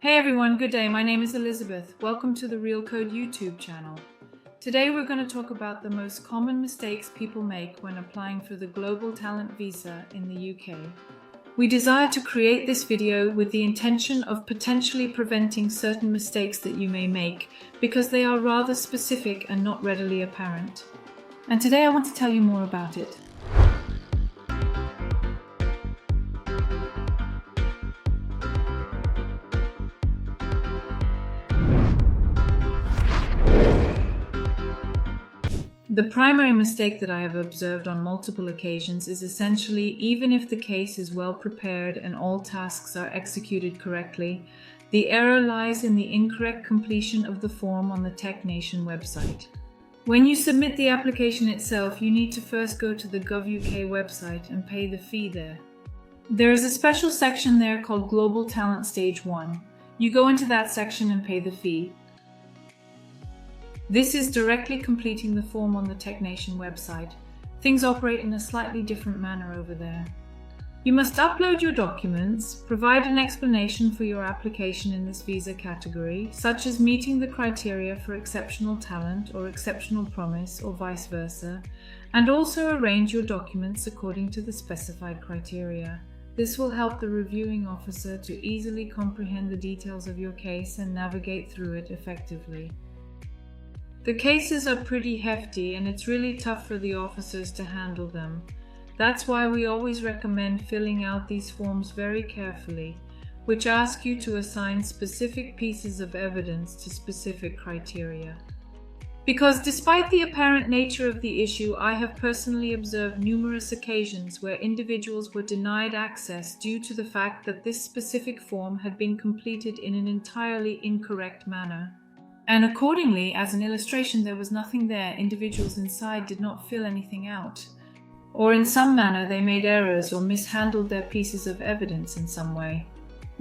Hey everyone, good day. My name is Elizabeth. Welcome to the Real Code YouTube channel. Today we're going to talk about the most common mistakes people make when applying for the Global Talent Visa in the UK. We desire to create this video with the intention of potentially preventing certain mistakes that you may make because they are rather specific and not readily apparent. And today I want to tell you more about it. The primary mistake that I have observed on multiple occasions is essentially, even if the case is well prepared and all tasks are executed correctly, the error lies in the incorrect completion of the form on the Tech Nation website. When you submit the application itself, you need to first go to the Gov.uk website and pay the fee there. There is a special section there called Global Talent Stage 1. You go into that section and pay the fee. This is directly completing the form on the Tech Nation website. Things operate in a slightly different manner over there. You must upload your documents, provide an explanation for your application in this visa category, such as meeting the criteria for exceptional talent or exceptional promise or vice versa, and also arrange your documents according to the specified criteria. This will help the reviewing officer to easily comprehend the details of your case and navigate through it effectively. The cases are pretty hefty and it's really tough for the officers to handle them. That's why we always recommend filling out these forms very carefully, which ask you to assign specific pieces of evidence to specific criteria. Because despite the apparent nature of the issue, I have personally observed numerous occasions where individuals were denied access due to the fact that this specific form had been completed in an entirely incorrect manner. And accordingly, as an illustration, there was nothing there. Individuals inside did not fill anything out. Or in some manner, they made errors or mishandled their pieces of evidence in some way.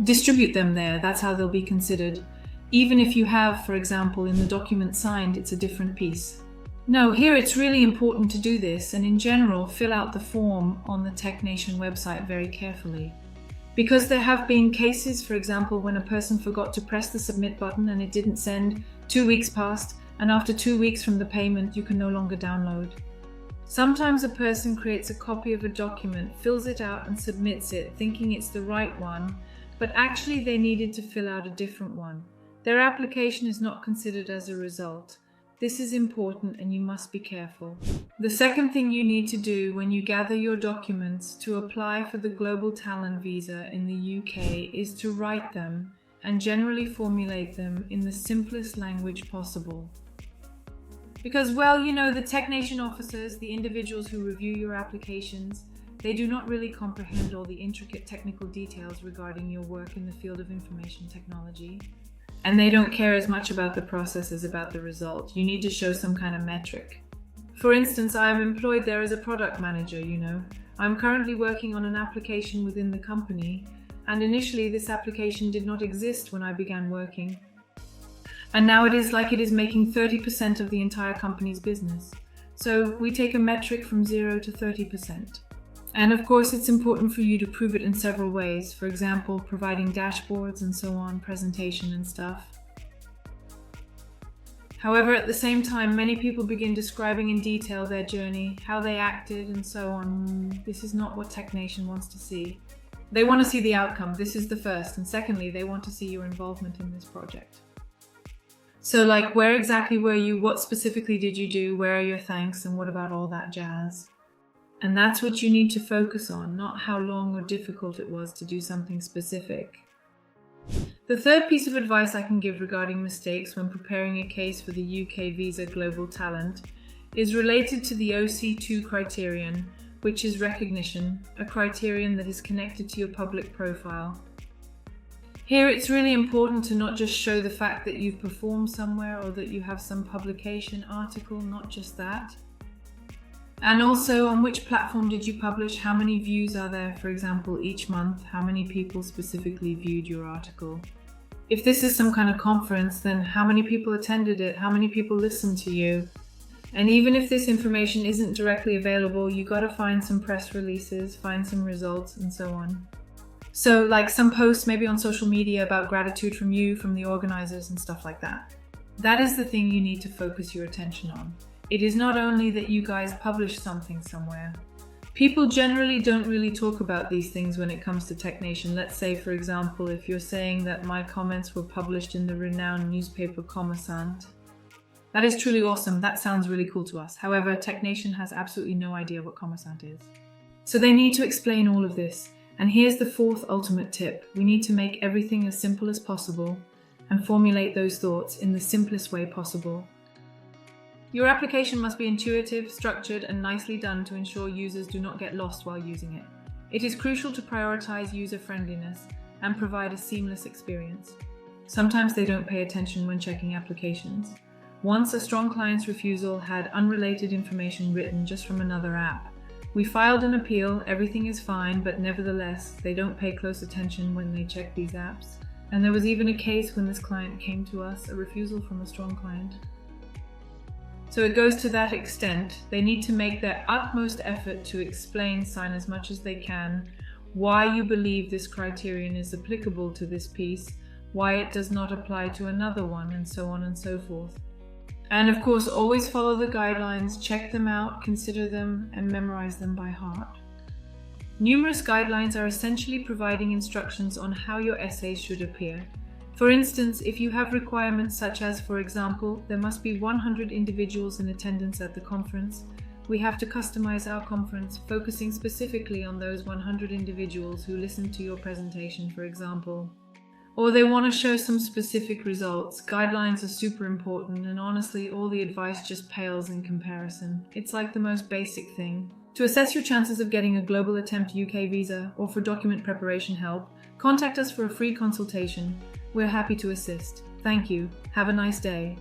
Distribute them there, that's how they'll be considered. Even if you have, for example, in the document signed, it's a different piece. No, here it's really important to do this, and in general, fill out the form on the Tech Nation website very carefully. Because there have been cases, for example, when a person forgot to press the submit button and it didn't send, 2 weeks passed, and after 2 weeks from the payment, you can no longer download. Sometimes a person creates a copy of a document, fills it out and submits it, thinking it's the right one, but actually they needed to fill out a different one. Their application is not considered as a result. This is important and you must be careful. The second thing you need to do when you gather your documents to apply for the Global Talent Visa in the UK is to write them and generally formulate them in the simplest language possible. Because, the Tech Nation officers, the individuals who review your applications, they do not really comprehend all the intricate technical details regarding your work in the field of information technology. And they don't care as much about the process as about the result. You need to show some kind of metric. For instance, I am employed there as a product manager, I'm currently working on an application within the company, and initially this application did not exist when I began working. And now it is making 30% of the entire company's business. So we take a metric from 0 to 30%. And of course, it's important for you to prove it in several ways. For example, providing dashboards and so on, presentation and stuff. However, at the same time, many people begin describing in detail their journey, how they acted and so on. This is not what Tech Nation wants to see. They want to see the outcome. This is the first. And secondly, they want to see your involvement in this project. So where exactly were you? What specifically did you do? Where are your thanks? And what about all that jazz? And that's what you need to focus on, not how long or difficult it was to do something specific. The third piece of advice I can give regarding mistakes when preparing a case for the UK Visa Global Talent is related to the OC2 criterion, which is recognition, a criterion that is connected to your public profile. Here it's really important to not just show the fact that you've performed somewhere or that you have some publication article, not just that. And also, on which platform did you publish? How many views are there, for example, each month? How many people specifically viewed your article? If this is some kind of conference, then how many people attended it? How many people listened to you? And even if this information isn't directly available, you got to find some press releases, find some results, and so on. So like some posts maybe on social media about gratitude from you, from the organizers and stuff like that. That is the thing you need to focus your attention on. It is not only that you guys publish something somewhere. People generally don't really talk about these things when it comes to Tech Nation. Let's say, for example, if you're saying that my comments were published in the renowned newspaper Kommersant. That is truly awesome. That sounds really cool to us. However, Tech Nation has absolutely no idea what Kommersant is. So they need to explain all of this. And here's the fourth ultimate tip. We need to make everything as simple as possible and formulate those thoughts in the simplest way possible. Your application must be intuitive, structured, and nicely done to ensure users do not get lost while using it. It is crucial to prioritize user friendliness and provide a seamless experience. Sometimes they don't pay attention when checking applications. Once a strong client's refusal had unrelated information written just from another app. We filed an appeal, everything is fine, but nevertheless, they don't pay close attention when they check these apps. And there was even a case when this client came to us, a refusal from a strong client. So it goes to that extent. They need to make their utmost effort to explain, sign as much as they can, why you believe this criterion is applicable to this piece, why it does not apply to another one, and so on and so forth. And of course, always follow the guidelines, check them out, consider them, and memorize them by heart. Numerous guidelines are essentially providing instructions on how your essays should appear. For instance, if you have requirements such as, for example, there must be 100 individuals in attendance at the conference, we have to customize our conference, focusing specifically on those 100 individuals who listened to your presentation, for example. Or they want to show some specific results. Guidelines are super important, and honestly, all the advice just pales in comparison. It's like the most basic thing. To assess your chances of getting a Global Attempt UK visa or for document preparation help, contact us for a free consultation. We're happy to assist. Thank you. Have a nice day.